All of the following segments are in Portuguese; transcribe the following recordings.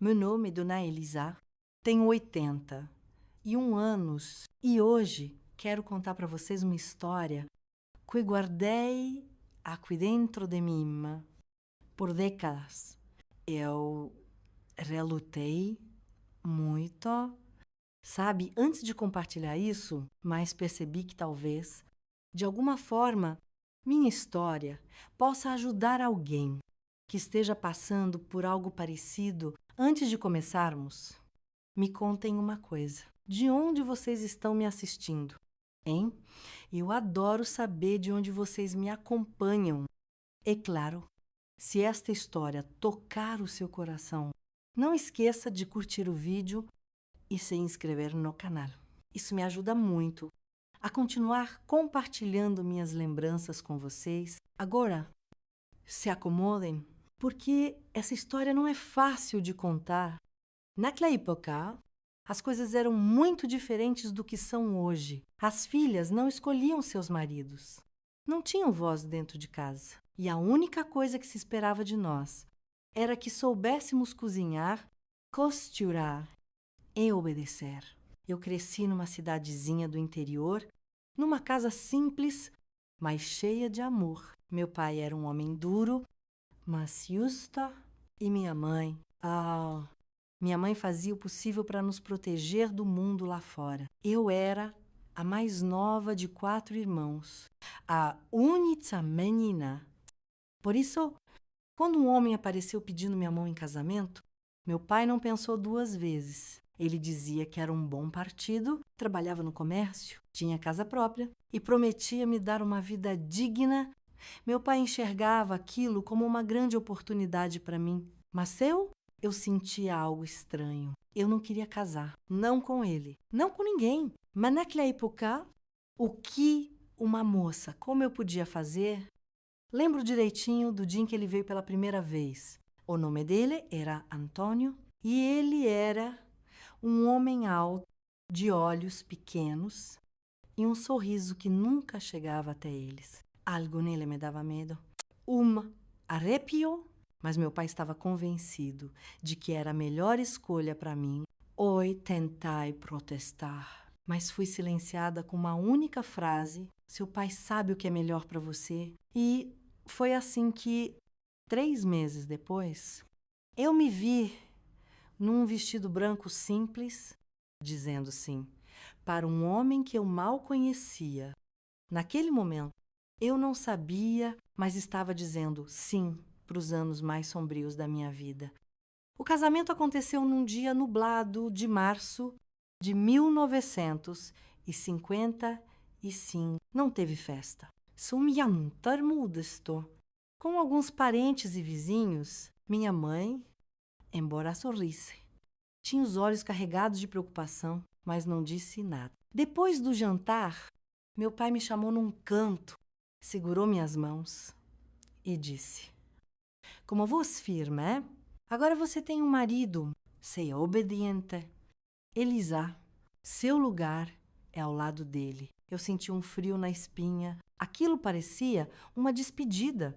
Meu nome é Dona Elisa, tenho 81 anos e hoje quero contar para vocês uma história que guardei aqui dentro de mim por décadas. Eu relutei muito, sabe, antes de compartilhar isso, mas percebi que talvez, de alguma forma, minha história possa ajudar alguém que esteja passando por algo parecido. Antes de começarmos, me contem uma coisa. De onde vocês estão me assistindo, hein? Eu adoro saber de onde vocês me acompanham. É claro, se esta história tocar o seu coração, não esqueça de curtir o vídeo e se inscrever no canal. Isso me ajuda muito a continuar compartilhando minhas lembranças com vocês. Agora, se acomodem, porque essa história não é fácil de contar. Naquela época, as coisas eram muito diferentes do que são hoje. As filhas não escolhiam seus maridos. Não tinham voz dentro de casa. E a única coisa que se esperava de nós era que soubéssemos cozinhar, costurar e obedecer. Eu cresci numa cidadezinha do interior, numa casa simples, mas cheia de amor. Meu pai era um homem duro, mas justo, e minha mãe, minha mãe fazia o possível para nos proteger do mundo lá fora. Eu era a mais nova de 4 irmãos, a única menina. Por isso, quando um homem apareceu pedindo minha mão em casamento, meu pai não pensou 2 vezes. Ele dizia que era um bom partido, trabalhava no comércio, tinha casa própria e prometia me dar uma vida digna. Meu pai enxergava aquilo como uma grande oportunidade para mim. Mas eu sentia algo estranho. Eu não queria casar, não com ele, não com ninguém. Mas naquela época, o que uma moça, como eu podia fazer? Lembro direitinho do dia em que ele veio pela primeira vez. O nome dele era Antônio e ele era um homem alto, de olhos pequenos e um sorriso que nunca chegava até eles. Algo nele me dava medo. Arrepio, mas meu pai estava convencido de que era a melhor escolha para mim. Oi, tentai protestar, mas fui silenciada com uma única frase: seu pai sabe o que é melhor para você. E foi assim que, 3 meses depois, eu me vi num vestido branco simples, dizendo sim, para um homem que eu mal conhecia. Naquele momento, eu não sabia, mas estava dizendo sim para os anos mais sombrios da minha vida. O casamento aconteceu num dia nublado de março de 1955. Não teve festa. Sumiantar modesto. Com alguns parentes e vizinhos, minha mãe, embora sorrisse, tinha os olhos carregados de preocupação, mas não disse nada. Depois do jantar, meu pai me chamou num canto, segurou minhas mãos e disse: como voz firme, agora você tem um marido, seja obediente. Elisa, seu lugar é ao lado dele. Eu senti um frio na espinha. Aquilo parecia uma despedida.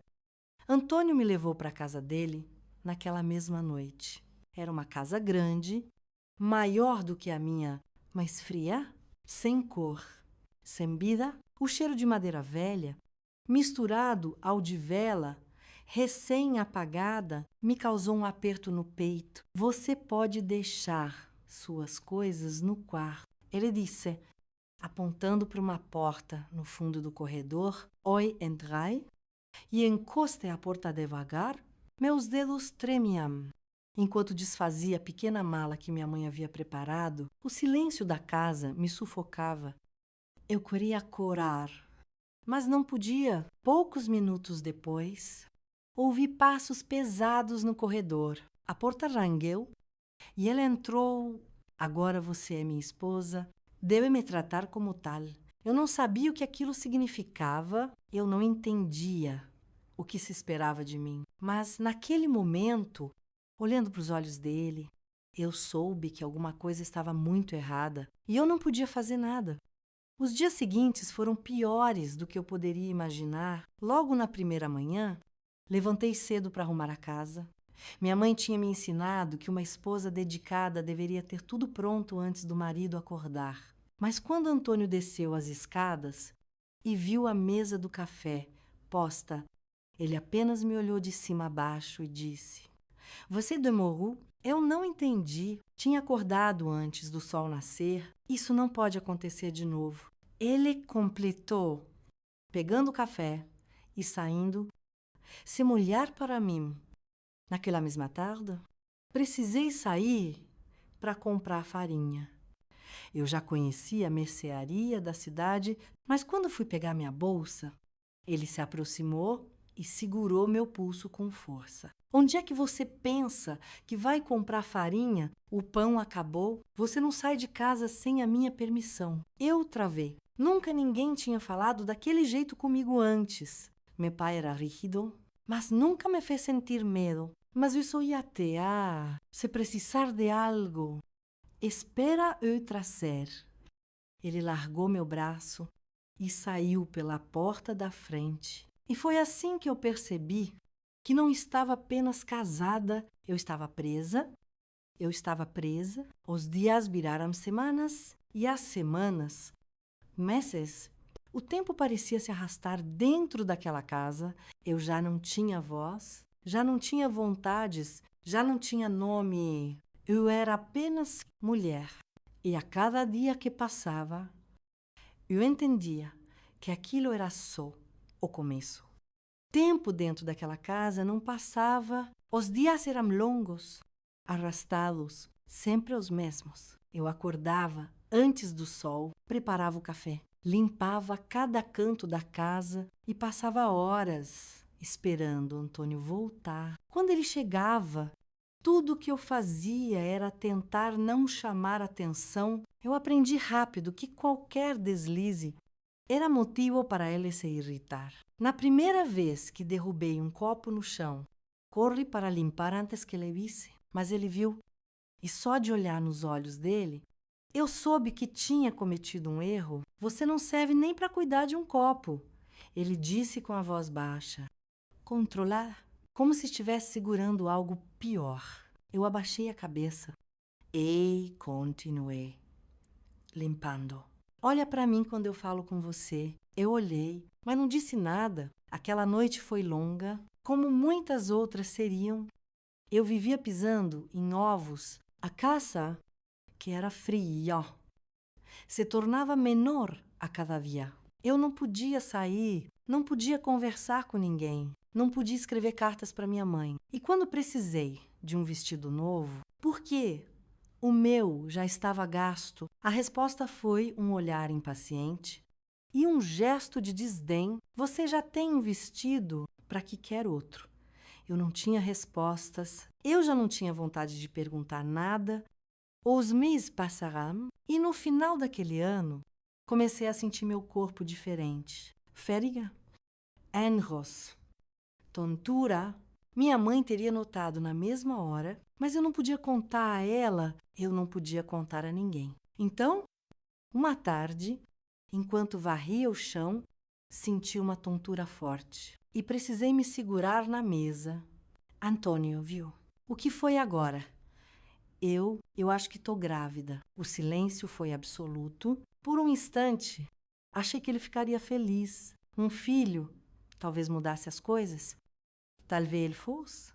Antônio me levou para a casa dele naquela mesma noite. Era uma casa grande, maior do que a minha, mas fria, sem cor, sem vida. O cheiro de madeira velha, misturado ao de vela, recém-apagada, me causou um aperto no peito. Você pode deixar suas coisas no quarto. Ele disse, apontando para uma porta no fundo do corredor. Oi, entrai. E encostei a porta devagar. Meus dedos tremiam. Enquanto desfazia a pequena mala que minha mãe havia preparado, o silêncio da casa me sufocava. Eu queria corar, mas não podia. Poucos minutos depois, ouvi passos pesados no corredor. A porta rangeu e ele entrou. Agora você é minha esposa. Deve me tratar como tal. Eu não sabia o que aquilo significava. Eu não entendia o que se esperava de mim. Mas naquele momento, olhando para os olhos dele, eu soube que alguma coisa estava muito errada e eu não podia fazer nada. Os dias seguintes foram piores do que eu poderia imaginar. Logo na primeira manhã, levantei cedo para arrumar a casa. Minha mãe tinha me ensinado que uma esposa dedicada deveria ter tudo pronto antes do marido acordar. Mas quando Antônio desceu as escadas e viu a mesa do café posta, ele apenas me olhou de cima a baixo e disse: Você demorou? Eu não entendi. Tinha acordado antes do sol nascer. Isso não pode acontecer de novo. Ele completou, pegando o café e saindo, sem olhar para mim. Naquela mesma tarde, precisei sair para comprar farinha. Eu já conhecia a mercearia da cidade, mas quando fui pegar minha bolsa, ele se aproximou e segurou meu pulso com força. Onde é que você pensa que vai comprar farinha? O pão acabou. Você não sai de casa sem a minha permissão. Eu travei. Nunca ninguém tinha falado daquele jeito comigo antes. Meu pai era rígido, mas nunca me fez sentir medo. Mas eu só ia até, se precisar de algo, espera eu trazer. Ele largou meu braço e saiu pela porta da frente. E foi assim que eu percebi que não estava apenas casada, eu estava presa. Os dias viraram semanas e as semanas, meses. O tempo parecia se arrastar dentro daquela casa. Eu já não tinha voz, já não tinha vontades, já não tinha nome. Eu era apenas mulher. E a cada dia que passava, eu entendia que aquilo era só o começo. Tempo dentro daquela casa não passava. Os dias eram longos, arrastados, sempre os mesmos. Eu acordava antes do sol, preparava o café, limpava cada canto da casa e passava horas esperando Antônio voltar. Quando ele chegava, tudo o que eu fazia era tentar não chamar atenção. Eu aprendi rápido que qualquer deslize era motivo para ele se irritar. Na primeira vez que derrubei um copo no chão, corri para limpar antes que ele visse, mas ele viu. E só de olhar nos olhos dele, eu soube que tinha cometido um erro. Você não serve nem para cuidar de um copo. Ele disse com a voz baixa. Controlar, como se estivesse segurando algo pior. Eu abaixei a cabeça e continuei limpando. Olha para mim quando eu falo com você. Eu olhei, mas não disse nada. Aquela noite foi longa, como muitas outras seriam. Eu vivia pisando em ovos. A casa, que era fria, se tornava menor a cada dia. Eu não podia sair, não podia conversar com ninguém, não podia escrever cartas para minha mãe. E quando precisei de um vestido novo, por quê? O meu já estava gasto. A resposta foi um olhar impaciente e um gesto de desdém. Você já tem um vestido, para que quer outro? Eu não tinha respostas, eu já não tinha vontade de perguntar nada. Os meses passaram e no final daquele ano comecei a sentir meu corpo diferente. Fadiga, enros, tontura. Minha mãe teria notado na mesma hora, mas eu não podia contar a ela, eu não podia contar a ninguém. Então, uma tarde, enquanto varria o chão, senti uma tontura forte e precisei me segurar na mesa. Antônio viu. O que foi agora? Eu acho que estou grávida. O silêncio foi absoluto. Por um instante, achei que ele ficaria feliz. Um filho talvez mudasse as coisas. Talvez ele fosse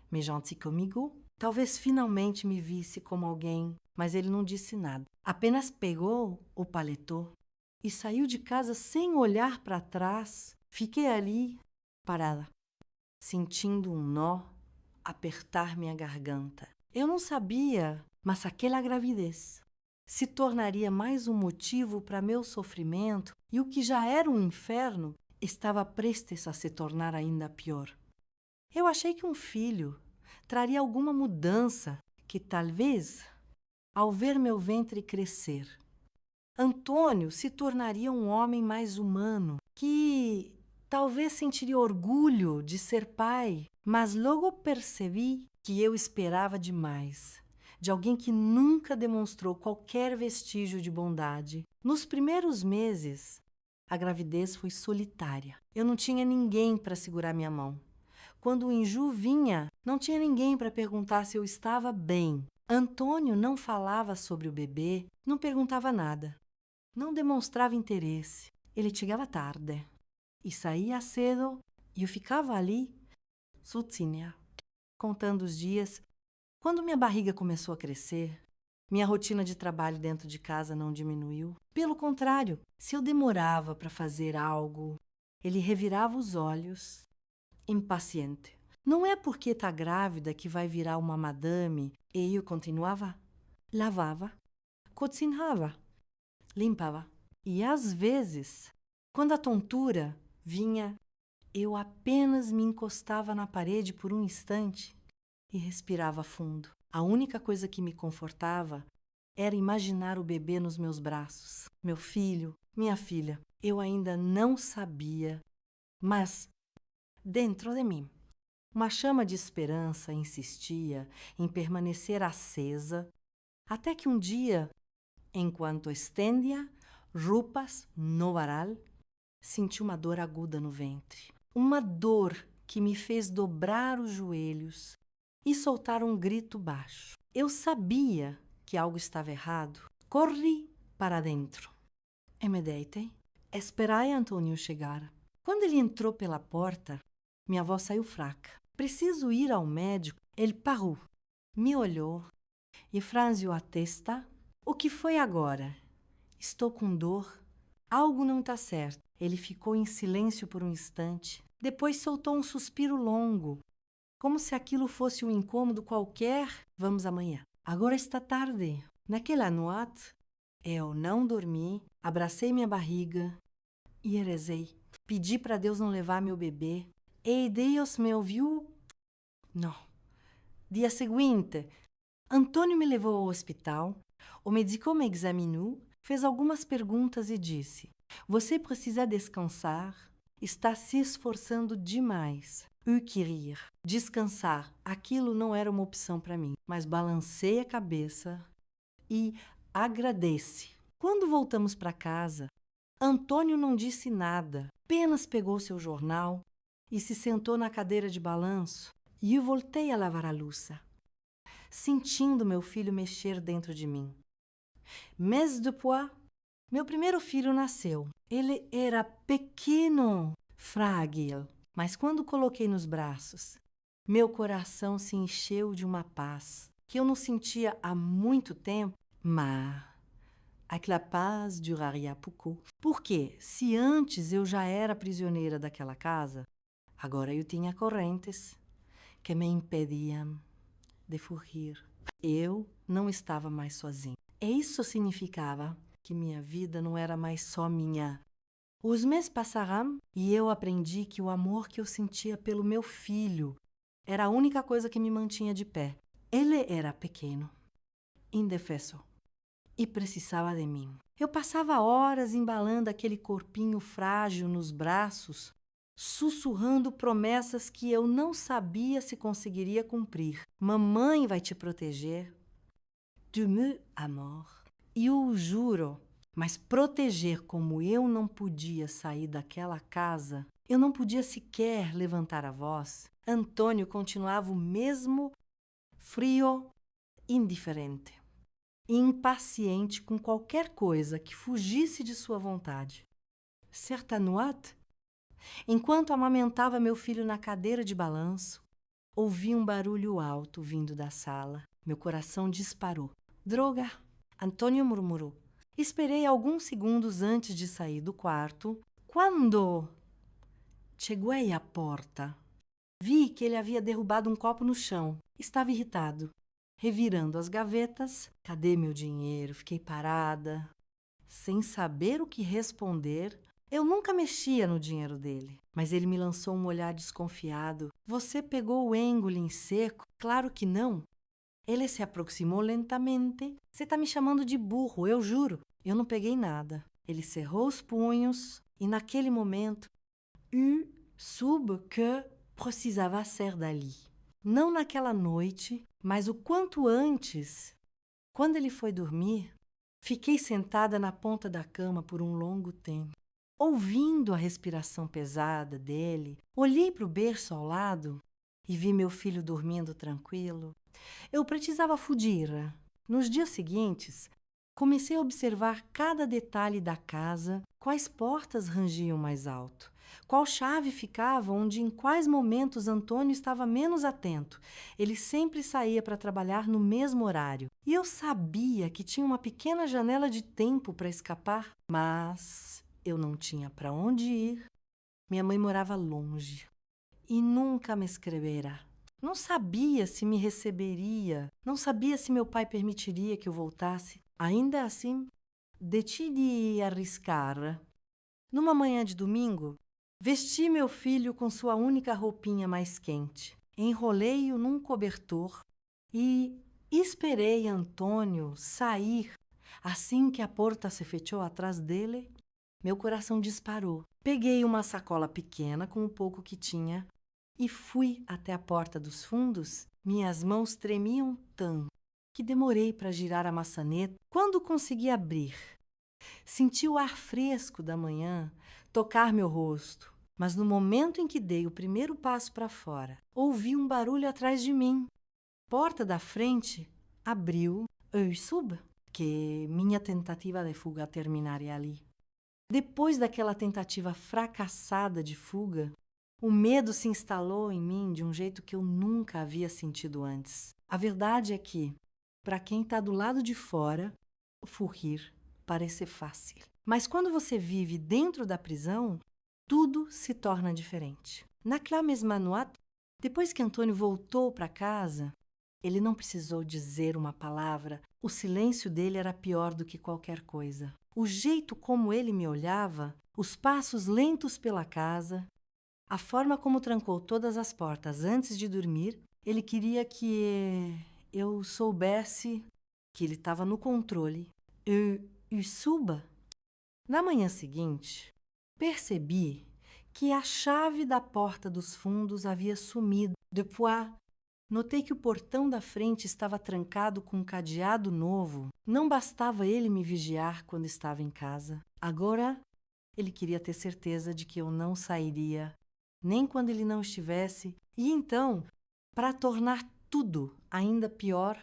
mais gentil comigo. Talvez finalmente me visse como alguém, mas ele não disse nada. Apenas pegou o paletó e saiu de casa sem olhar para trás. Fiquei ali, parada, sentindo um nó apertar minha garganta. Eu não sabia, mas aquela gravidez se tornaria mais um motivo para meu sofrimento e o que já era um inferno estava prestes a se tornar ainda pior. Eu achei que um filho traria alguma mudança que talvez, ao ver meu ventre crescer, Antônio se tornaria um homem mais humano, que talvez sentiria orgulho de ser pai, mas logo percebi que eu esperava demais, de alguém que nunca demonstrou qualquer vestígio de bondade. Nos primeiros meses, a gravidez foi solitária. Eu não tinha ninguém para segurar minha mão. Quando o enjoo vinha, não tinha ninguém para perguntar se eu estava bem. Antônio não falava sobre o bebê, não perguntava nada. Não demonstrava interesse. Ele chegava tarde e saía cedo e eu ficava ali, sozinha, contando os dias. Quando minha barriga começou a crescer, minha rotina de trabalho dentro de casa não diminuiu. Pelo contrário, se eu demorava para fazer algo, ele revirava os olhos, impaciente. Não é porque está grávida que vai virar uma madame. E eu continuava. Lavava, cozinhava, limpava. E às vezes, quando a tontura vinha, eu apenas me encostava na parede por um instante e respirava fundo. A única coisa que me confortava era imaginar o bebê nos meus braços. Meu filho, minha filha. Eu ainda não sabia, mas dentro de mim, uma chama de esperança insistia em permanecer acesa, até que um dia, enquanto estendia roupas no varal, senti uma dor aguda no ventre. Uma dor que me fez dobrar os joelhos e soltar um grito baixo. Eu sabia que algo estava errado. Corri para dentro e me deitei. Esperai Antônio chegar. Quando ele entrou pela porta, minha voz saiu fraca. Preciso ir ao médico. Ele parou, me olhou e franziu a testa. O que foi agora? Estou com dor. Algo não está certo. Ele ficou em silêncio por um instante. Depois soltou um suspiro longo, como se aquilo fosse um incômodo qualquer. Vamos amanhã. Agora está tarde. Naquela noite, eu não dormi, abracei minha barriga e rezei. Pedi para Deus não levar meu bebê. E Deus me ouviu? Não. Dia seguinte, Antônio me levou ao hospital. O médico me examinou, fez algumas perguntas e disse: você precisa descansar. Está se esforçando demais. Eu queria descansar. Aquilo não era uma opção para mim, mas balancei a cabeça e agradeci. Quando voltamos para casa, Antônio não disse nada, apenas pegou seu jornal e se sentou na cadeira de balanço. E eu voltei a lavar a louça, sentindo meu filho mexer dentro de mim. Mês depois, meu primeiro filho nasceu. Ele era pequeno, frágil, mas quando coloquei nos braços, meu coração se encheu de uma paz que eu não sentia há muito tempo, mas aquela paz duraria pouco. Porque se antes eu já era prisioneira daquela casa, agora eu tinha correntes que me impediam de fugir. Eu não estava mais sozinha. E isso significava que minha vida não era mais só minha. Os meses passaram e eu aprendi que o amor que eu sentia pelo meu filho era a única coisa que me mantinha de pé. Ele era pequeno, indefeso e precisava de mim. Eu passava horas embalando aquele corpinho frágil nos braços, sussurrando promessas que eu não sabia se conseguiria cumprir. Mamãe vai te proteger. Tu me amour. E eu juro, mas proteger como eu não podia sair daquela casa, eu não podia sequer levantar a voz. Antônio continuava o mesmo frio, indiferente, impaciente com qualquer coisa que fugisse de sua vontade. Certa noite, enquanto amamentava meu filho na cadeira de balanço, ouvi um barulho alto vindo da sala. Meu coração disparou. Droga! Antônio murmurou. Esperei alguns segundos antes de sair do quarto. Quando cheguei à porta, vi que ele havia derrubado um copo no chão. Estava irritado. Revirando as gavetas, cadê meu dinheiro? Fiquei parada, sem saber o que responder. Eu nunca mexia no dinheiro dele, mas ele me lançou um olhar desconfiado. Você pegou o Engolin seco? Claro que não. Ele se aproximou lentamente. Você está me chamando de burro, eu juro. Eu não peguei nada. Ele cerrou os punhos e, naquele momento, eu soube que precisava sair dali. Não naquela noite, mas o quanto antes. Quando ele foi dormir, fiquei sentada na ponta da cama por um longo tempo. Ouvindo a respiração pesada dele, olhei para o berço ao lado e vi meu filho dormindo tranquilo, eu precisava fugir. Nos dias seguintes, comecei a observar cada detalhe da casa, quais portas rangiam mais alto, qual chave ficava onde em quais momentos Antônio estava menos atento. Ele sempre saía para trabalhar no mesmo horário. E eu sabia que tinha uma pequena janela de tempo para escapar, mas eu não tinha para onde ir. Minha mãe morava longe e nunca me escrevera. Não sabia se me receberia, não sabia se meu pai permitiria que eu voltasse. Ainda assim, decidi arriscar. Numa manhã de domingo, vesti meu filho com sua única roupinha mais quente, enrolei-o num cobertor e esperei Antônio sair. Assim que a porta se fechou atrás dele, meu coração disparou. Peguei uma sacola pequena com o pouco que tinha e fui até a porta dos fundos. Minhas mãos tremiam tanto que demorei para girar a maçaneta. Quando consegui abrir, senti o ar fresco da manhã tocar meu rosto. Mas no momento em que dei o primeiro passo para fora, ouvi um barulho atrás de mim. A porta da frente abriu. Eu soube que minha tentativa de fuga terminaria ali. Depois daquela tentativa fracassada de fuga, o medo se instalou em mim de um jeito que eu nunca havia sentido antes. A verdade é que, para quem está do lado de fora, fugir parece fácil. Mas quando você vive dentro da prisão, tudo se torna diferente. Naquela mesma noite, depois que Antônio voltou para casa, ele não precisou dizer uma palavra. O silêncio dele era pior do que qualquer coisa. O jeito como ele me olhava, os passos lentos pela casa, a forma como trancou todas as portas antes de dormir, ele queria que eu soubesse que ele estava no controle. E suba. Na manhã seguinte, percebi que a chave da porta dos fundos havia sumido. Depois, notei que o portão da frente estava trancado com um cadeado novo. Não bastava ele me vigiar quando estava em casa. Agora, ele queria ter certeza de que eu não sairia, nem quando ele não estivesse. E então, para tornar tudo ainda pior,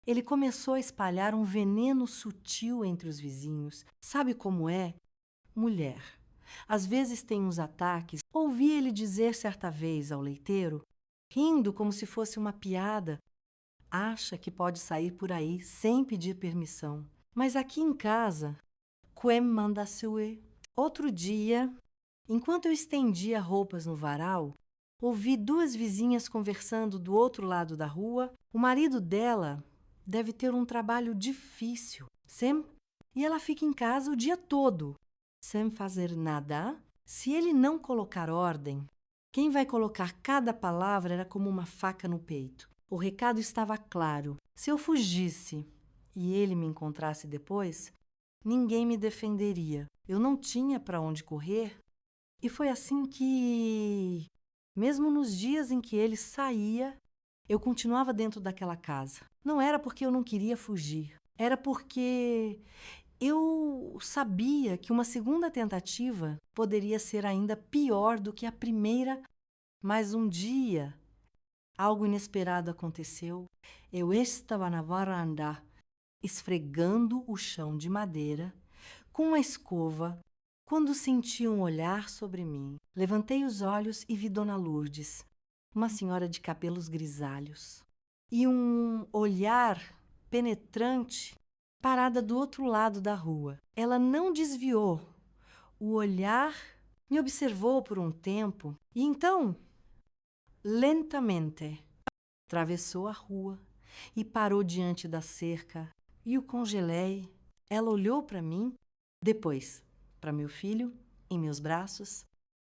ele começou a espalhar um veneno sutil entre os vizinhos. Sabe como é? Mulher. Às vezes tem uns ataques. Ouvi ele dizer certa vez ao leiteiro, rindo como se fosse uma piada, acha que pode sair por aí sem pedir permissão. Mas aqui em casa, quem manda sue. Outro dia, enquanto eu estendia roupas no varal, ouvi duas vizinhas conversando do outro lado da rua. O marido dela deve ter um trabalho difícil, sem? E ela fica em casa o dia todo, sem fazer nada. Se ele não colocar ordem, quem vai colocar cada palavra era como uma faca no peito. O recado estava claro. Se eu fugisse e ele me encontrasse depois, ninguém me defenderia. Eu não tinha para onde correr. E foi assim que, mesmo nos dias em que ele saía, eu continuava dentro daquela casa. Não era porque eu não queria fugir. Era porque eu sabia que uma segunda tentativa poderia ser ainda pior do que a primeira. Mas um dia, algo inesperado aconteceu. Eu estava na varanda, esfregando o chão de madeira com uma escova, quando senti um olhar sobre mim. Levantei os olhos e vi Dona Lourdes, uma senhora de cabelos grisalhos, e um olhar penetrante parada do outro lado da rua. Ela não desviou. O olhar me observou por um tempo e então, lentamente, atravessou a rua e parou diante da cerca e o congelei. Ela olhou para mim, depois para meu filho em meus braços.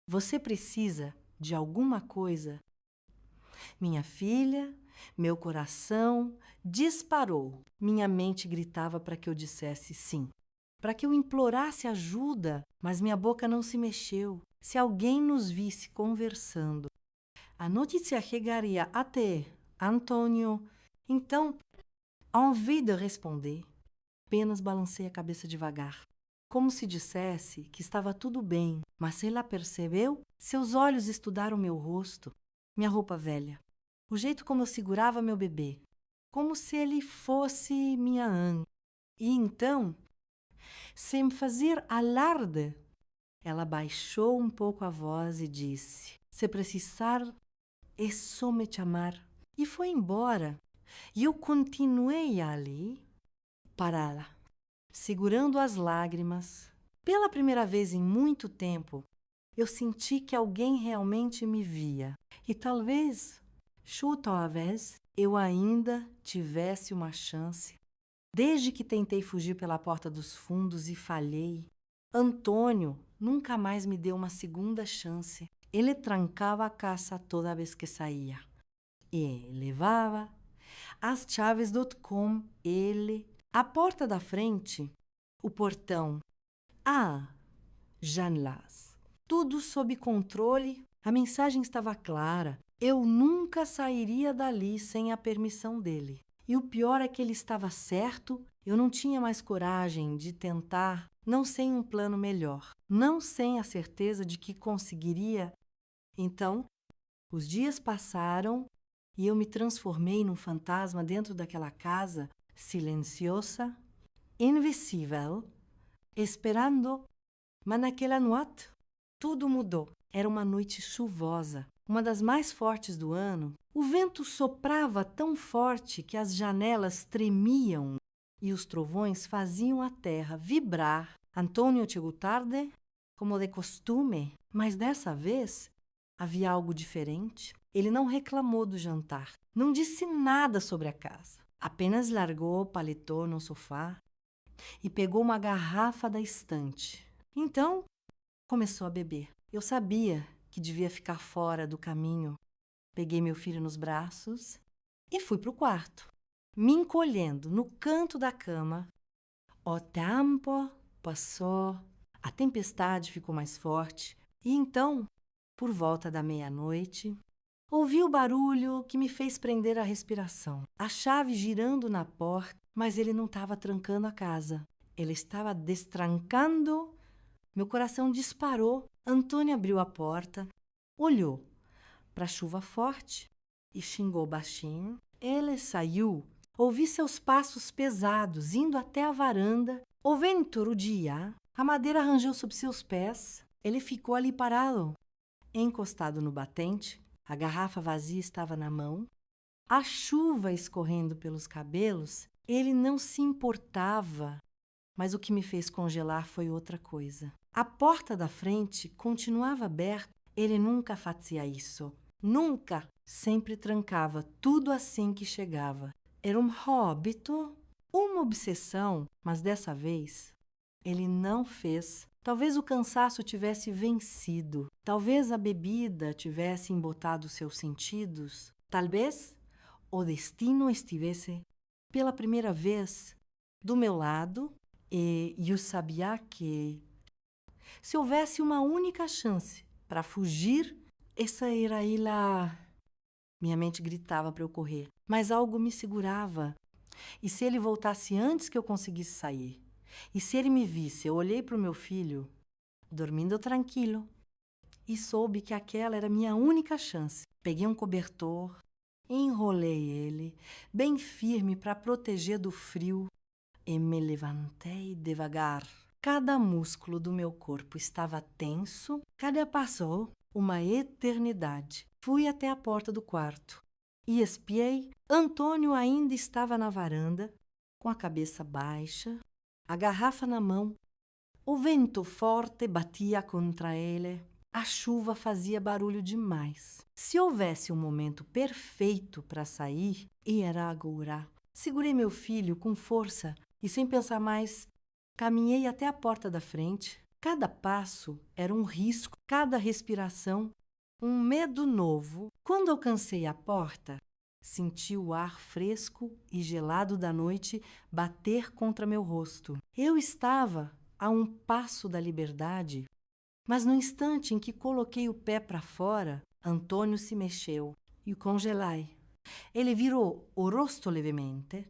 Você precisa de alguma coisa? Minha filha, meu coração disparou. Minha mente gritava para que eu dissesse sim, para que eu implorasse ajuda, mas minha boca não se mexeu. Se alguém nos visse conversando, a notícia chegaria até Antônio. Então, ao invés de responder, apenas balancei a cabeça devagar, como se dissesse que estava tudo bem. Mas ela percebeu? Seus olhos estudaram meu rosto, minha roupa velha, o jeito como eu segurava meu bebê, como se ele fosse minha âncora. E então, sem fazer alarde, ela baixou um pouco a voz e disse: "Se precisar, é só me chamar." E foi embora. E eu continuei ali, parada, segurando as lágrimas. Pela primeira vez em muito tempo, eu senti que alguém realmente me via. E talvez, talvez, eu ainda tivesse uma chance. Desde que tentei fugir pela porta dos fundos e falhei, Antônio nunca mais me deu uma segunda chance. Ele trancava a casa toda vez que saía. E levava as chaves .com, a porta da frente, o portão, janelas. Tudo sob controle, a mensagem estava clara. Eu nunca sairia dali sem a permissão dele. E o pior é que ele estava certo, eu não tinha mais coragem de tentar, não sem um plano melhor, não sem a certeza de que conseguiria. Então, os dias passaram e eu me transformei num fantasma dentro daquela casa silenciosa, invisível, esperando. Mas naquela noite, tudo mudou. Era uma noite chuvosa, uma das mais fortes do ano. O vento soprava tão forte que as janelas tremiam e os trovões faziam a terra vibrar. Antônio chegou tarde, como de costume, mas dessa vez havia algo diferente. Ele não reclamou do jantar, não disse nada sobre a casa. Apenas largou o paletó no sofá e pegou uma garrafa da estante. Então, começou a beber. Eu sabia que devia ficar fora do caminho. Peguei meu filho nos braços e fui para o quarto, me encolhendo no canto da cama. O tempo passou, a tempestade ficou mais forte e então, por volta da meia-noite, ouvi o barulho que me fez prender a respiração. A chave girando na porta, mas ele não estava trancando a casa. Ele estava destrancando. Meu coração disparou. Antônio abriu a porta, olhou para a chuva forte e xingou baixinho. Ele saiu. Ouvi seus passos pesados indo até a varanda. O vento rugia. A madeira rangeu sob seus pés. Ele ficou ali parado, encostado no batente. A garrafa vazia estava na mão. A chuva escorrendo pelos cabelos. Ele não se importava. Mas o que me fez congelar foi outra coisa. A porta da frente continuava aberta. Ele nunca fazia isso. Nunca. Sempre trancava tudo assim que chegava. Era um hábito, uma obsessão, mas dessa vez ele não fez. Talvez o cansaço tivesse vencido. Talvez a bebida tivesse embotado seus sentidos. Talvez o destino estivesse, pela primeira vez, do meu lado. E eu sabia que, se houvesse uma única chance para fugir, essa era ela. Minha mente gritava para eu correr, mas algo me segurava. E se ele voltasse antes que eu conseguisse sair? E se ele me visse? Eu olhei para o meu filho, dormindo tranquilo, e soube que aquela era minha única chance. Peguei um cobertor, enrolei ele, bem firme para proteger do frio, e me levantei devagar. Cada músculo do meu corpo estava tenso. Cada passou uma eternidade. Fui até a porta do quarto e espiei. Antônio ainda estava na varanda, com a cabeça baixa, a garrafa na mão. O vento forte batia contra ele. A chuva fazia barulho demais. Se houvesse um momento perfeito para sair, era agora. Segurei meu filho com força e, sem pensar mais, caminhei até a porta da frente. Cada passo era um risco, cada respiração um medo novo. Quando alcancei a porta, senti o ar fresco e gelado da noite bater contra meu rosto. Eu estava a um passo da liberdade, mas no instante em que coloquei o pé para fora, Antônio se mexeu e o congelei. Ele virou o rosto levemente.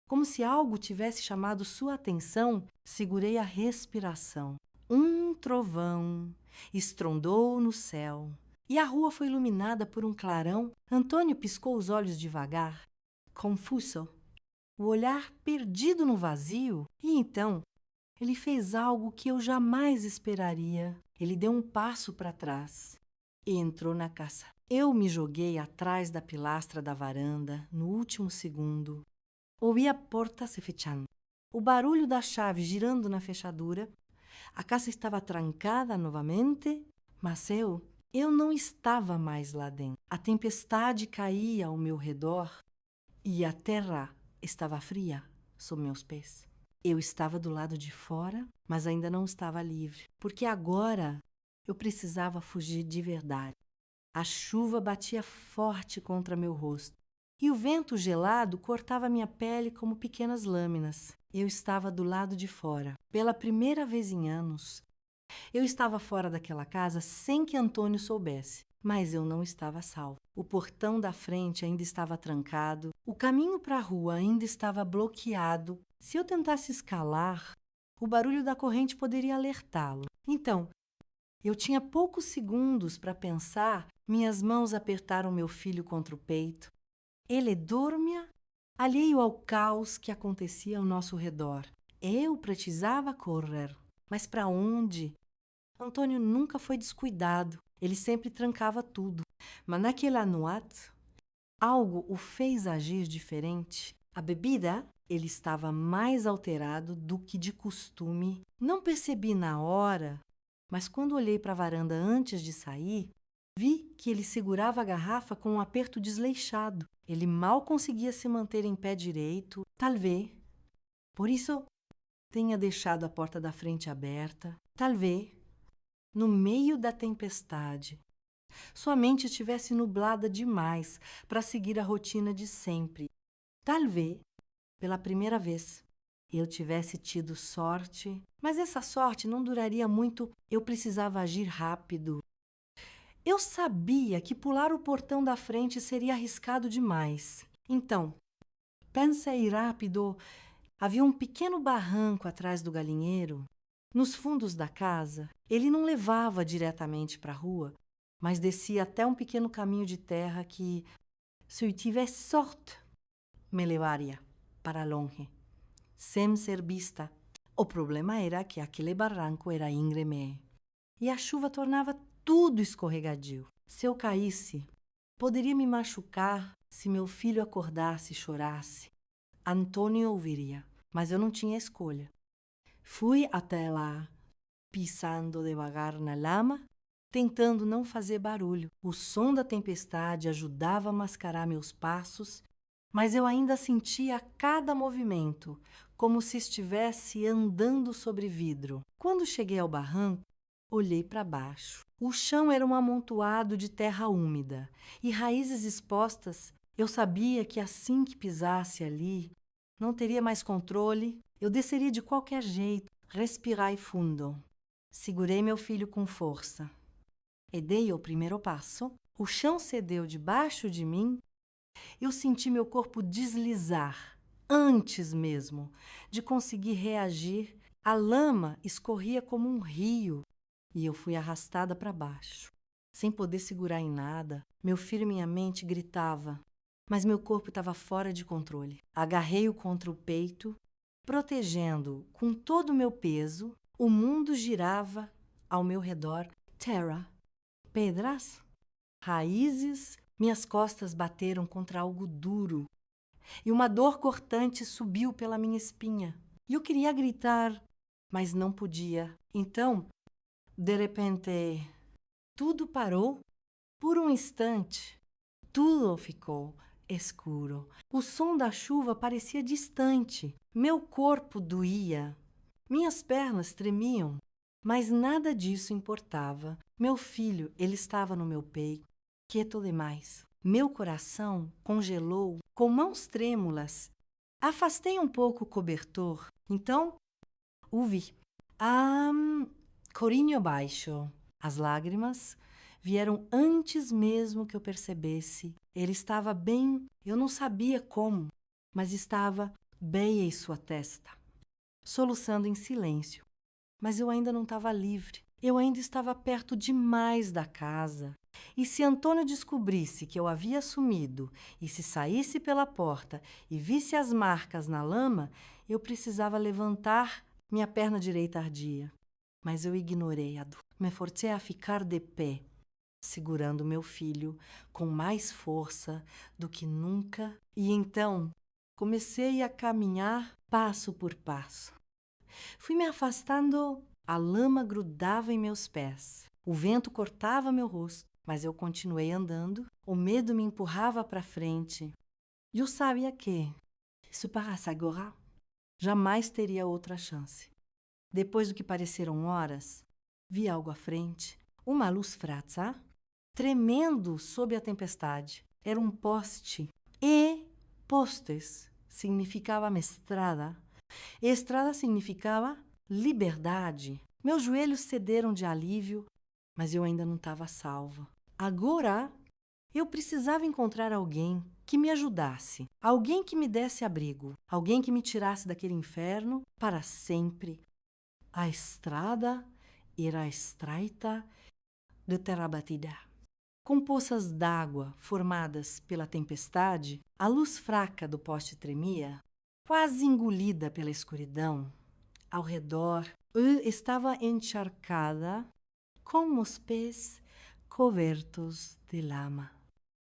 Como se algo tivesse chamado sua atenção, segurei a respiração. Um trovão estrondou no céu e a rua foi iluminada por um clarão. Antônio piscou os olhos devagar, confuso, o olhar perdido no vazio, e então ele fez algo que eu jamais esperaria. Ele deu um passo para trás e entrou na casa. Eu me joguei atrás da pilastra da varanda no último segundo. Ouvi a porta se fechando, o barulho da chave girando na fechadura. A casa estava trancada novamente, mas eu não estava mais lá dentro. A tempestade caía ao meu redor e a terra estava fria sob meus pés. Eu estava do lado de fora, mas ainda não estava livre, porque agora eu precisava fugir de verdade. A chuva batia forte contra meu rosto e o vento gelado cortava minha pele como pequenas lâminas. Eu estava do lado de fora. Pela primeira vez em anos, eu estava fora daquela casa sem que Antônio soubesse, mas eu não estava salvo. O portão da frente ainda estava trancado, o caminho para a rua ainda estava bloqueado. Se eu tentasse escalar, o barulho da corrente poderia alertá-lo. Então, eu tinha poucos segundos para pensar. Minhas mãos apertaram meu filho contra o peito. Ele dormia, alheio ao caos que acontecia ao nosso redor. Eu precisava correr. Mas para onde? Antônio nunca foi descuidado. Ele sempre trancava tudo. Mas naquela noite, algo o fez agir diferente. A bebida, ele estava mais alterado do que de costume. Não percebi na hora, mas quando olhei para a varanda antes de sair, vi que ele segurava a garrafa com um aperto desleixado. Ele mal conseguia se manter em pé direito. Talvez, por isso, tenha deixado a porta da frente aberta. Talvez, no meio da tempestade, sua mente estivesse nublada demais para seguir a rotina de sempre. Talvez, pela primeira vez, eu tivesse tido sorte, mas essa sorte não duraria muito. Eu precisava agir rápido. Eu sabia que pular o portão da frente seria arriscado demais. Então, pensei rápido. Havia um pequeno barranco atrás do galinheiro. Nos fundos da casa, ele não levava diretamente para a rua, mas descia até um pequeno caminho de terra que, se eu tivesse sorte, me levaria para longe, sem ser vista. O problema era que aquele barranco era íngreme e a chuva tornava tudo escorregadio. Se eu caísse, poderia me machucar. Se meu filho acordasse e chorasse, Antônio ouviria, mas eu não tinha escolha. Fui até lá, pisando devagar na lama, tentando não fazer barulho. O som da tempestade ajudava a mascarar meus passos, mas eu ainda sentia cada movimento, como se estivesse andando sobre vidro. Quando cheguei ao barranco, olhei para baixo. O chão era um amontoado de terra úmida e raízes expostas. Eu sabia que assim que pisasse ali, não teria mais controle. Eu desceria de qualquer jeito. Respirai fundo. Segurei meu filho com força e dei o primeiro passo. O chão cedeu debaixo de mim. Eu senti meu corpo deslizar. Antes mesmo de conseguir reagir, a lama escorria como um rio e eu fui arrastada para baixo. Sem poder segurar em nada, meu filho e minha mente gritavam, mas meu corpo estava fora de controle. Agarrei-o contra o peito, protegendo-o com todo o meu peso. O mundo girava ao meu redor. Terra, pedras, raízes. Minhas costas bateram contra algo duro e uma dor cortante subiu pela minha espinha. E eu queria gritar, mas não podia. Então, de repente, tudo parou. Por um instante, tudo ficou escuro. O som da chuva parecia distante. Meu corpo doía. Minhas pernas tremiam. Mas nada disso importava. Meu filho, ele estava no meu peito, quieto demais. Meu coração congelou com mãos trêmulas. Afastei um pouco o cobertor. Então, ouvi. Corinho baixo. As lágrimas vieram antes mesmo que eu percebesse. Ele estava bem, eu não sabia como, mas estava bem em sua testa, soluçando em silêncio. Mas eu ainda não estava livre. Eu ainda estava perto demais da casa. E se Antônio descobrisse que eu havia sumido e se saísse pela porta e visse as marcas na lama, eu precisava levantar, minha perna direita ardia. Mas eu ignorei a dor. Me forcei a ficar de pé, segurando meu filho com mais força do que nunca. E então comecei a caminhar passo por passo. Fui me afastando, a lama grudava em meus pés. O vento cortava meu rosto, mas eu continuei andando. O medo me empurrava para frente. E eu sabia que, se parasse agora, jamais teria outra chance. Depois do que pareceram horas, vi algo à frente, uma luz fraca, tremendo sob a tempestade. Era um poste. E postes significava estrada. E estrada significava liberdade. Meus joelhos cederam de alívio, mas eu ainda não estava salva. Agora, eu precisava encontrar alguém que me ajudasse, alguém que me desse abrigo, alguém que me tirasse daquele inferno para sempre. A estrada era estreita de terra batida. Com poças d'água formadas pela tempestade, a luz fraca do poste tremia, quase engolida pela escuridão. Ao redor, eu estava encharcada, com os pés cobertos de lama.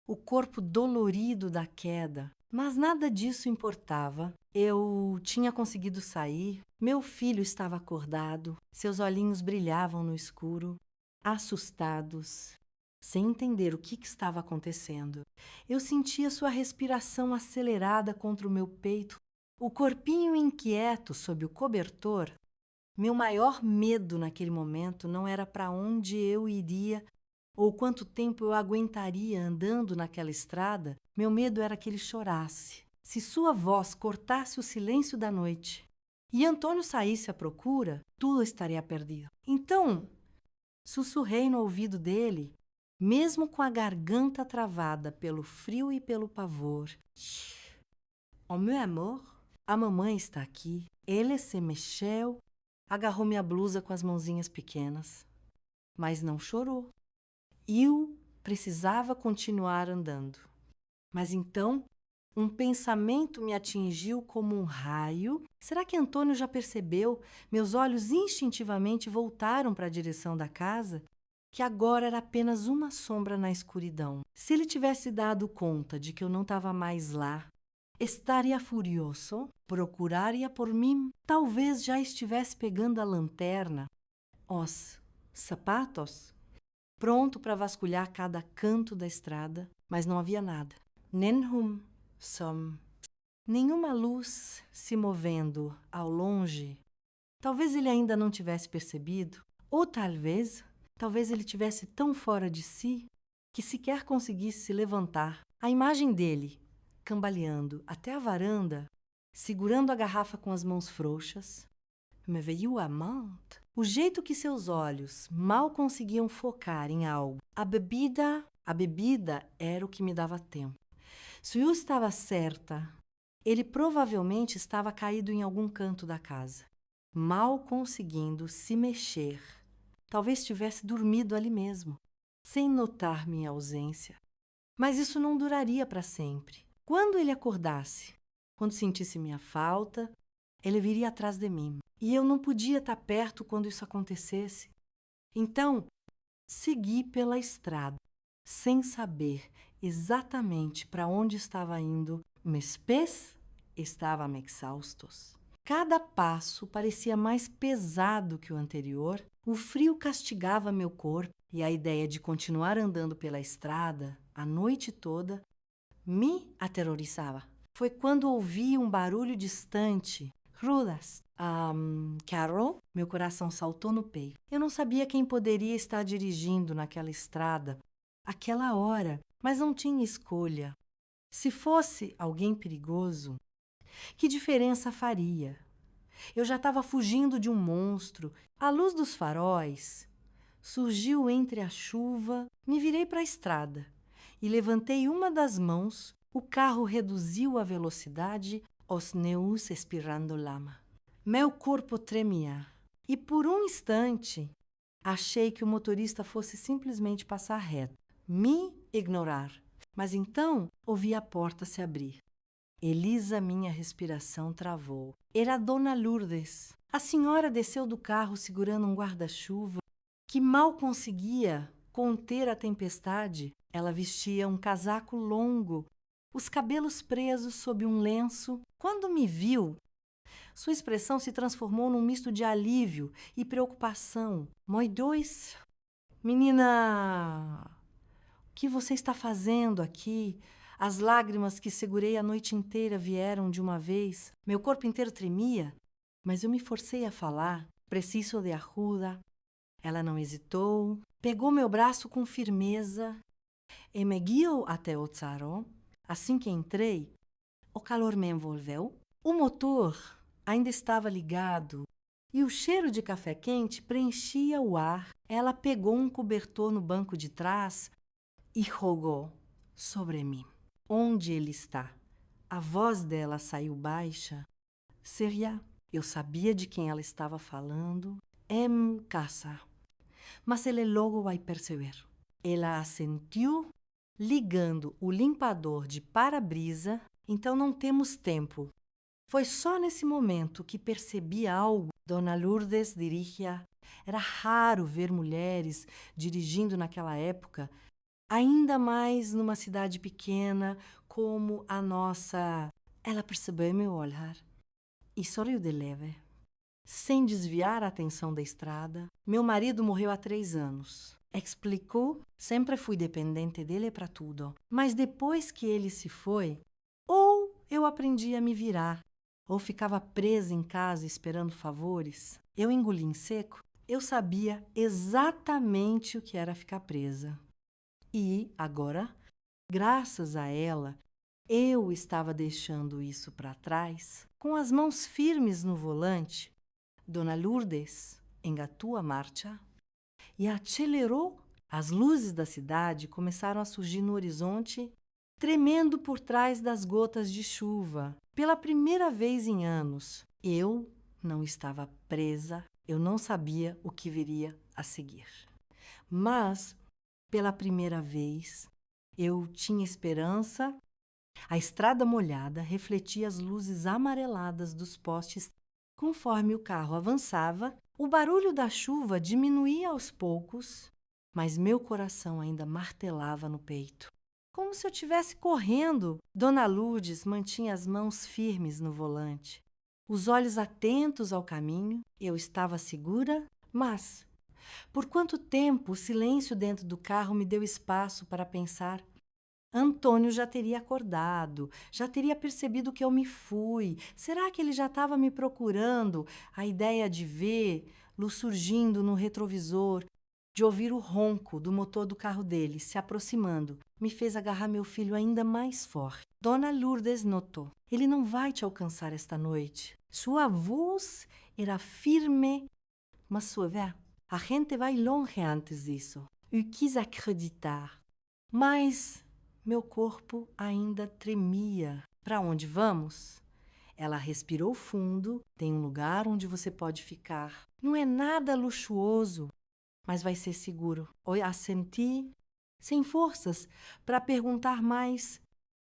O corpo dolorido da queda, mas nada disso importava. Eu tinha conseguido sair, meu filho estava acordado, seus olhinhos brilhavam no escuro, assustados, sem entender o que estava acontecendo. Eu sentia sua respiração acelerada contra o meu peito, o corpinho inquieto sob o cobertor. Meu maior medo naquele momento não era para onde eu iria ou quanto tempo eu aguentaria andando naquela estrada. Meu medo era que ele chorasse, se sua voz cortasse o silêncio da noite e Antônio saísse à procura, tudo estaria perdido. Então, sussurrei no ouvido dele, mesmo com a garganta travada pelo frio e pelo pavor. Oh, meu amor, a mamãe está aqui. Ele se mexeu, agarrou minha blusa com as mãozinhas pequenas, mas não chorou. Eu precisava continuar andando. Mas então, um pensamento me atingiu como um raio. Será que Antônio já percebeu? Meus olhos instintivamente voltaram para a direção da casa, que agora era apenas uma sombra na escuridão. Se ele tivesse dado conta de que eu não estava mais lá, estaria furioso, procuraria por mim, talvez já estivesse pegando a lanterna, os sapatos, pronto para vasculhar cada canto da estrada, mas não havia nada. Nenhum som, nenhuma luz se movendo ao longe. Talvez ele ainda não tivesse percebido, ou talvez ele tivesse tão fora de si que sequer conseguisse se levantar. A imagem dele, cambaleando até a varanda, segurando a garrafa com as mãos frouxas, me veio à mente. O jeito que seus olhos mal conseguiam focar em algo. A bebida era o que me dava tempo. Se eu estava certa, ele provavelmente estava caído em algum canto da casa, mal conseguindo se mexer. Talvez tivesse dormido ali mesmo, sem notar minha ausência. Mas isso não duraria para sempre. Quando ele acordasse, quando sentisse minha falta, ele viria atrás de mim. E eu não podia estar perto quando isso acontecesse. Então, segui pela estrada, sem saber exatamente para onde estava indo. Meus pés estavam exaustos. Cada passo parecia mais pesado que o anterior. O frio castigava meu corpo e a ideia de continuar andando pela estrada a noite toda me aterrorizava. Foi quando ouvi um barulho distante. Rudas. Carol, meu coração saltou no peito. Eu não sabia quem poderia estar dirigindo naquela estrada, aquela hora, mas não tinha escolha. Se fosse alguém perigoso, que diferença faria? Eu já estava fugindo de um monstro. A luz dos faróis surgiu entre a chuva. Me virei para a estrada e levantei uma das mãos. O carro reduziu a velocidade, os pneus espirrando lama. Meu corpo tremia e por um instante achei que o motorista fosse simplesmente passar reto. me ignorar. Mas então ouvi a porta se abrir. Elisa, minha respiração travou. Era Dona Lourdes. A senhora desceu do carro segurando um guarda-chuva que mal conseguia conter a tempestade. Ela vestia um casaco longo, os cabelos presos sob um lenço. Quando me viu, sua expressão se transformou num misto de alívio e preocupação. Nós dois... Menina, o que você está fazendo aqui? As lágrimas que segurei a noite inteira vieram de uma vez. Meu corpo inteiro tremia, mas eu me forcei a falar. Preciso de ajuda. Ela não hesitou, pegou meu braço com firmeza e me guiou até o Tsaró. Assim que entrei, o calor me envolveu. O motor ainda estava ligado e o cheiro de café quente preenchia o ar. Ela pegou um cobertor no banco de trás e rogou sobre mim. Onde ele está? A voz dela saiu baixa. Seria. Eu sabia de quem ela estava falando. Em casa. Mas ele logo vai perceber. Ela assentiu, ligando o limpador de para-brisa. Então não temos tempo. Foi só nesse momento que percebi algo. Dona Lourdes dirigia. Era raro ver mulheres dirigindo naquela época, ainda mais numa cidade pequena como a nossa. Ela percebeu meu olhar e sorriu de leve, sem desviar a atenção da estrada. Meu marido morreu há 3 anos. Explicou, sempre fui dependente dele para tudo. Mas depois que ele se foi, ou eu aprendi a me virar, ou ficava presa em casa esperando favores. Eu engoli em seco. Eu sabia exatamente o que era ficar presa. E, agora, graças a ela, eu estava deixando isso para trás. Com as mãos firmes no volante, Dona Lourdes engatou a marcha e acelerou. As luzes da cidade começaram a surgir no horizonte, tremendo por trás das gotas de chuva. Pela primeira vez em anos, eu não estava presa, eu não sabia o que viria a seguir. Mas, pela primeira vez, eu tinha esperança. A estrada molhada refletia as luzes amareladas dos postes. Conforme o carro avançava, o barulho da chuva diminuía aos poucos, mas meu coração ainda martelava no peito. Como se eu estivesse correndo. Dona Lourdes mantinha as mãos firmes no volante, os olhos atentos ao caminho. Eu estava segura, mas por quanto tempo o silêncio dentro do carro me deu espaço para pensar. Antônio já teria acordado, já teria percebido que eu me fui. Será que ele já estava me procurando? A ideia de ver luz surgindo no retrovisor, de ouvir o ronco do motor do carro dele se aproximando, me fez agarrar meu filho ainda mais forte. Dona Lourdes notou. Ele não vai te alcançar esta noite. Sua voz era firme, mas suave. A gente vai longe antes disso. Eu quis acreditar, mas meu corpo ainda tremia. Para onde vamos? Ela respirou fundo. Tem um lugar onde você pode ficar. Não é nada luxuoso, mas vai ser seguro. Assenti, sem forças, para perguntar mais.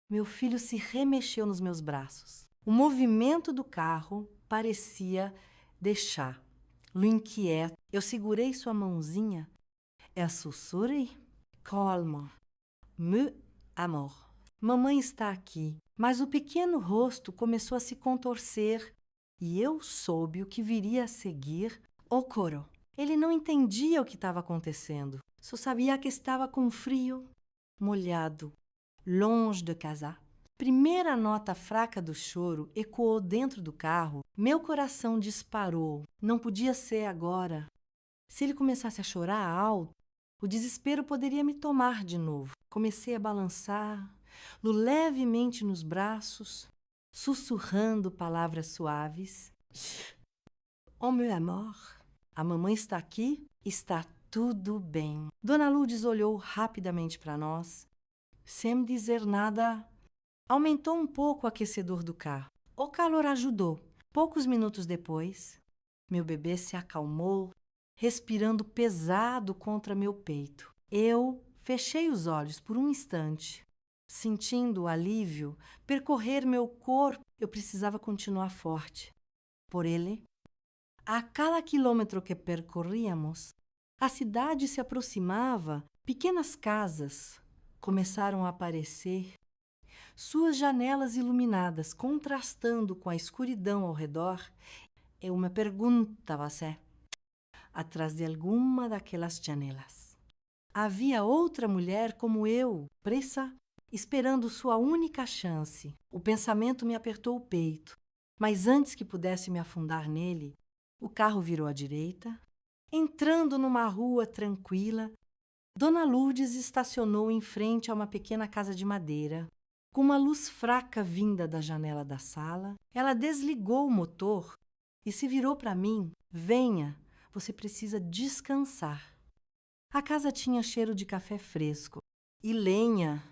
Meu filho se remexeu nos meus braços. O movimento do carro parecia deixá-lo inquieto. Eu segurei sua mãozinha. Sussurrei. Calma. Meu amor. Mamãe está aqui. Mas o pequeno rosto começou a se contorcer e eu soube o que viria a seguir. O coro. Ele não entendia o que estava acontecendo. Só sabia que estava com frio, molhado, longe de casa. Primeira nota fraca do choro ecoou dentro do carro. Meu coração disparou. Não podia ser agora. Se ele começasse a chorar alto, o desespero poderia me tomar de novo. Comecei a balançar-lo levemente nos braços, sussurrando palavras suaves. Oh, meu amor, a mamãe está aqui? Está tudo bem. Dona Lourdes olhou rapidamente para nós, sem dizer nada. Aumentou um pouco o aquecedor do carro. O calor ajudou. Poucos minutos depois, meu bebê se acalmou, respirando pesado contra meu peito. Eu Fechei os olhos por um instante, sentindo o alívio percorrer meu corpo. Eu precisava continuar forte. Por ele, a cada quilômetro que percorríamos, a cidade se aproximava, pequenas casas começaram a aparecer, suas janelas iluminadas contrastando com a escuridão ao redor. Eu me perguntava se, atrás de alguma daquelas janelas, havia outra mulher como eu, presa, esperando sua única chance. O pensamento me apertou o peito, mas antes que pudesse me afundar nele, o carro virou à direita. Entrando numa rua tranquila, Dona Lourdes estacionou em frente a uma pequena casa de madeira. Com uma luz fraca vinda da janela da sala, ela desligou o motor e se virou para mim. Venha, você precisa descansar. A casa tinha cheiro de café fresco e lenha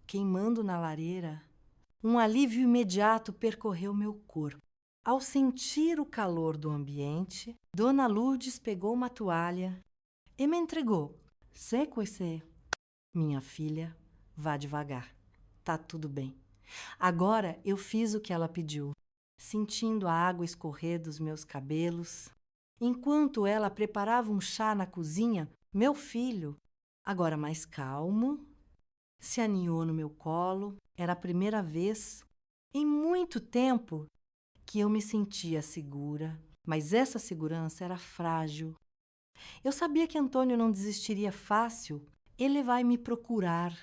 queimando na lareira. Um alívio imediato percorreu meu corpo. Ao sentir o calor do ambiente, Dona Lourdes pegou uma toalha e me entregou. Seco esse. Minha filha, vá devagar. Tá tudo bem. Agora eu fiz o que ela pediu, sentindo a água escorrer dos meus cabelos. Enquanto ela preparava um chá na cozinha, meu filho, agora mais calmo, se aninhou no meu colo. Era a primeira vez em muito tempo que eu me sentia segura, mas essa segurança era frágil. Eu sabia que Antônio não desistiria fácil. Ele vai me procurar.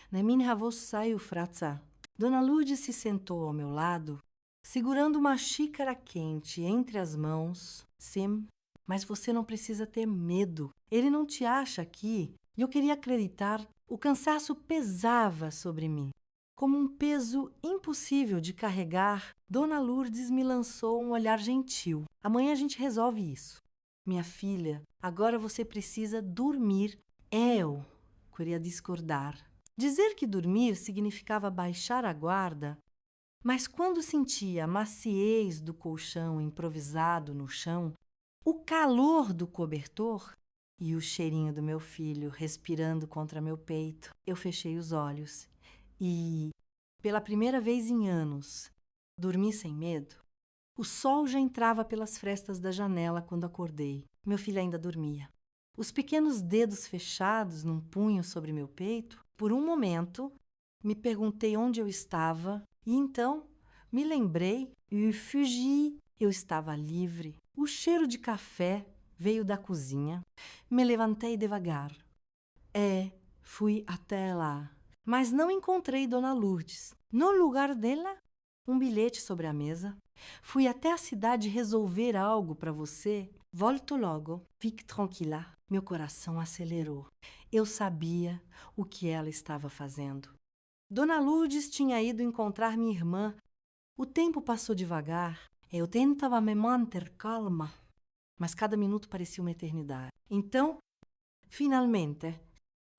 Na minha voz saiu fraza. Dona Lourdes se sentou ao meu lado, segurando uma xícara quente entre as mãos. Sim, mas você não precisa ter medo. Ele não te acha aqui. E eu queria acreditar. O cansaço pesava sobre mim. Como um peso impossível de carregar, Dona Lourdes me lançou um olhar gentil. Amanhã a gente resolve isso. Minha filha, agora você precisa dormir. Eu queria discordar. Dizer que dormir significava baixar a guarda, mas quando sentia a maciez do colchão improvisado no chão, o calor do cobertor e o cheirinho do meu filho respirando contra meu peito, eu fechei os olhos e, pela primeira vez em anos, dormi sem medo. O sol já entrava pelas frestas da janela quando acordei. Meu filho ainda dormia. Os pequenos dedos fechados num punho sobre meu peito. Por um momento, me perguntei onde eu estava e então me lembrei e fugi. Eu estava livre. O cheiro de café veio da cozinha. Me levantei devagar. Fui até lá, mas não encontrei Dona Lourdes. No lugar dela, um bilhete sobre a mesa. Fui até a cidade resolver algo para você. Volto logo. Fique tranquila. Meu coração acelerou. Eu sabia o que ela estava fazendo. Dona Lourdes tinha ido encontrar minha irmã. O tempo passou devagar. Eu tentava me manter calma, mas cada minuto parecia uma eternidade. Então, finalmente,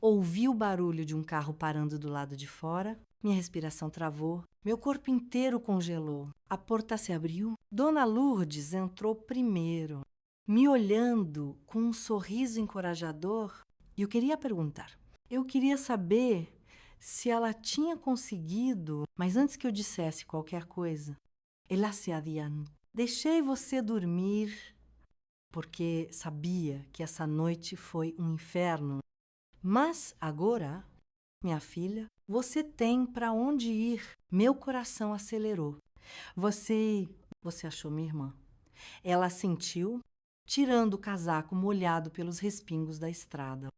ouvi o barulho de um carro parando do lado de fora. Minha respiração travou. Meu corpo inteiro congelou. A porta se abriu. Dona Lourdes entrou primeiro, me olhando com um sorriso encorajador. E eu queria perguntar. Eu queria saber se ela tinha conseguido, mas antes que eu dissesse qualquer coisa, ela se adiantou. Deixei você dormir porque sabia que essa noite foi um inferno. Mas agora, minha filha, você tem para onde ir. Meu coração acelerou. Você achou minha irmã? Ela assentiu, tirando o casaco molhado pelos respingos da estrada.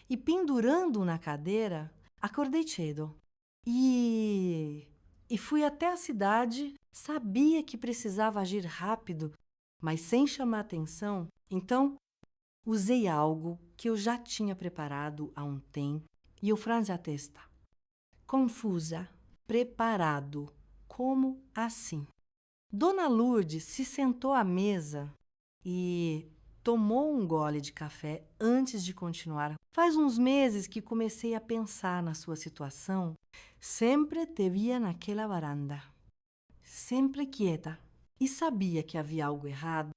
E pendurando-o na cadeira, acordei cedo. E fui até a cidade. Sabia que precisava agir rápido, mas sem chamar atenção. Então, usei algo que eu já tinha preparado há um tempo e eu franzi a testa. Confusa. Preparado. Como assim? Dona Lourdes se sentou à mesa e tomou um gole de café antes de continuar. Faz uns meses que comecei a pensar na sua situação. Sempre te via naquela varanda, sempre quieta, e sabia que havia algo errado.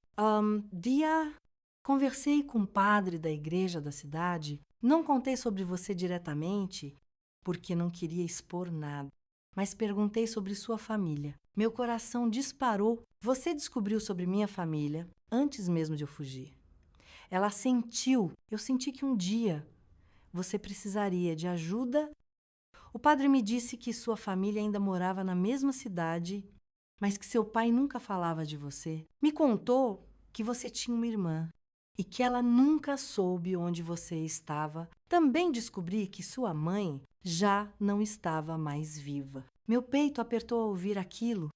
Conversei com o padre da igreja da cidade Não contei sobre você diretamente porque não queria expor nada, mas perguntei sobre sua família. Meu coração disparou. Você descobriu sobre minha família antes mesmo de eu fugir. Ela sentiu, eu senti que um dia você precisaria de ajuda. O padre me disse que sua família ainda morava na mesma cidade, mas que seu pai nunca falava de você. Me contou que você tinha uma irmã e que ela nunca soube onde você estava. Também descobri que sua mãe já não estava mais viva. Meu peito apertou ao ouvir aquilo.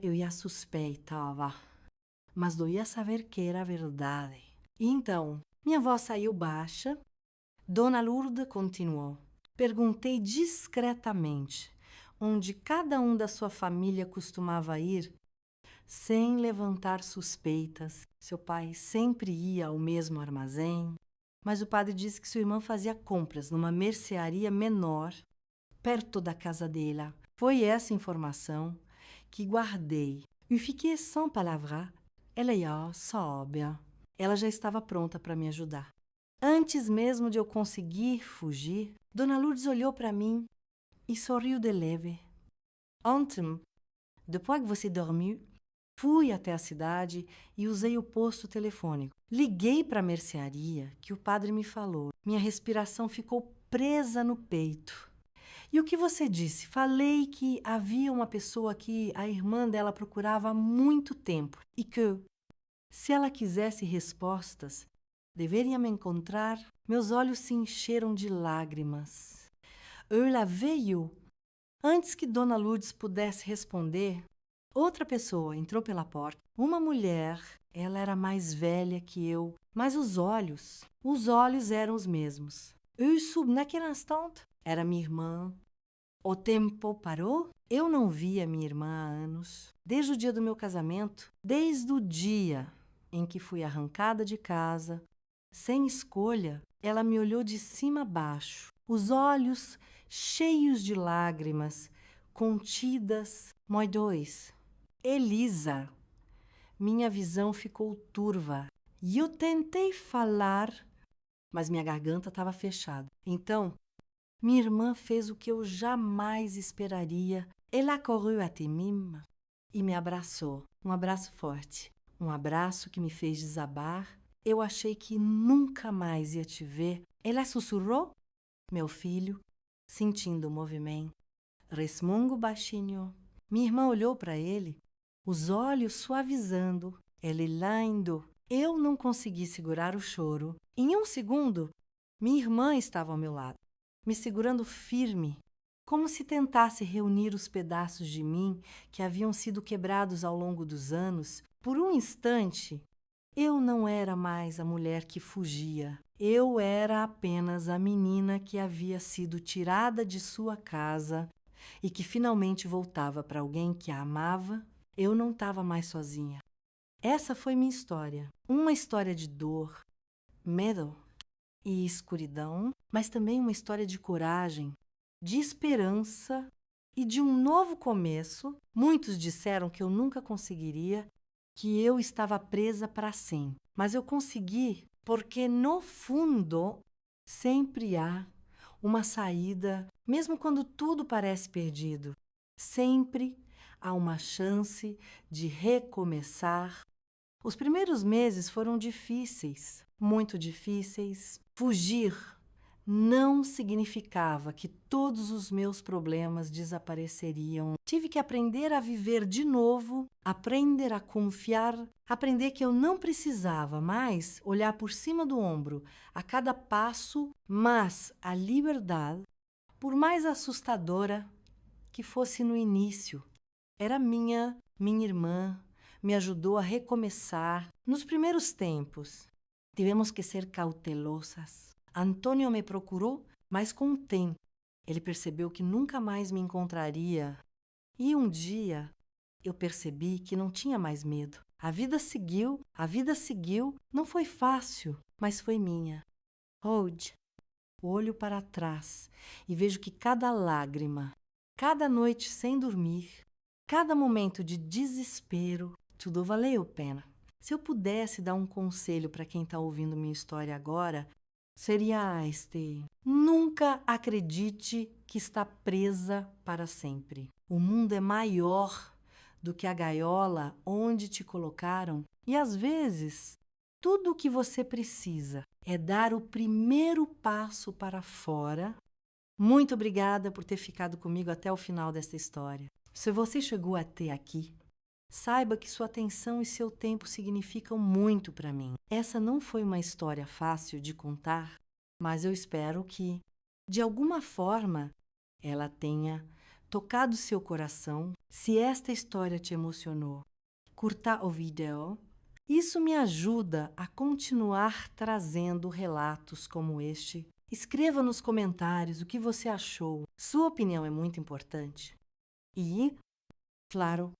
Eu já suspeitava, mas doía saber que era verdade. E então, minha voz saiu baixa. Dona Lourdes continuou. Perguntei discretamente onde cada um da sua família costumava ir, sem levantar suspeitas. Seu pai sempre ia ao mesmo armazém, mas o padre disse que sua irmã fazia compras numa mercearia menor, perto da casa dela. Foi essa informação que guardei e fiquei sans palavra. Ela já sabe. Ela já estava pronta para me ajudar. Antes mesmo de eu conseguir fugir, Dona Lourdes olhou para mim e sorriu de leve. Ontem, depois que você dormiu, fui até a cidade e usei o posto telefônico. Liguei para a mercearia que o padre me falou. Minha respiração ficou presa no peito. E o que você disse? Falei que havia uma pessoa que a irmã dela procurava há muito tempo e que, se ela quisesse respostas, deveria me encontrar. Meus olhos se encheram de lágrimas. Ela veio. Antes que Dona Lourdes pudesse responder, outra pessoa entrou pela porta. Uma mulher. Ela era mais velha que eu, mas os olhos eram os mesmos. Eu soube naquele instante. Era minha irmã. O tempo parou. Eu não via minha irmã há anos. Desde o dia do meu casamento, desde o dia em que fui arrancada de casa, sem escolha, ela me olhou de cima a baixo, os olhos cheios de lágrimas, contidas. Nós dois. Elisa. Minha visão ficou turva e eu tentei falar, mas minha garganta estava fechada. Então, minha irmã fez o que eu jamais esperaria. Ela correu até mim e me abraçou. Um abraço forte. Um abraço que me fez desabar. Eu achei que nunca mais ia te ver. Ela sussurrou, meu filho, sentindo o movimento. Resmungo baixinho. Minha irmã olhou para ele, os olhos suavizando. Ele laindo. Eu não consegui segurar o choro. Em um segundo, minha irmã estava ao meu lado, me segurando firme, como se tentasse reunir os pedaços de mim que haviam sido quebrados ao longo dos anos. Por um instante, eu não era mais a mulher que fugia. Eu era apenas a menina que havia sido tirada de sua casa e que finalmente voltava para alguém que a amava. Eu não estava mais sozinha. Essa foi minha história. Uma história de dor, medo e escuridão, mas também uma história de coragem, de esperança e de um novo começo. Muitos disseram que eu nunca conseguiria, que eu estava presa para sempre. Mas eu consegui, porque no fundo sempre há uma saída, mesmo quando tudo parece perdido. Sempre há uma chance de recomeçar. Os primeiros meses foram difíceis, muito difíceis. Fugir não significava que todos os meus problemas desapareceriam. Tive que aprender a viver de novo, aprender a confiar, aprender que eu não precisava mais olhar por cima do ombro a cada passo, mas a liberdade, por mais assustadora que fosse no início, era minha irmã, me ajudou a recomeçar. Nos primeiros tempos, tivemos que ser cautelosas. Antônio me procurou, mas com o tempo, ele percebeu que nunca mais me encontraria. E um dia, eu percebi que não tinha mais medo. A vida seguiu. Não foi fácil, mas foi minha. Hoje, olho para trás e vejo que cada lágrima, cada noite sem dormir, cada momento de desespero, tudo valeu a pena. Se eu pudesse dar um conselho para quem está ouvindo minha história agora, seria este: nunca acredite que está presa para sempre. O mundo é maior do que a gaiola onde te colocaram e, às vezes, tudo o que você precisa é dar o primeiro passo para fora. Muito obrigada por ter ficado comigo até o final desta história. Se você chegou até aqui, saiba que sua atenção e seu tempo significam muito para mim. Essa não foi uma história fácil de contar, mas eu espero que, de alguma forma, ela tenha tocado seu coração. Se esta história te emocionou, curta o vídeo. Isso me ajuda a continuar trazendo relatos como este. Escreva nos comentários o que você achou. Sua opinião é muito importante. E, claro,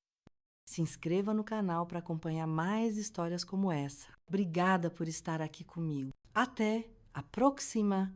se inscreva no canal para acompanhar mais histórias como essa. Obrigada por estar aqui comigo. Até a próxima!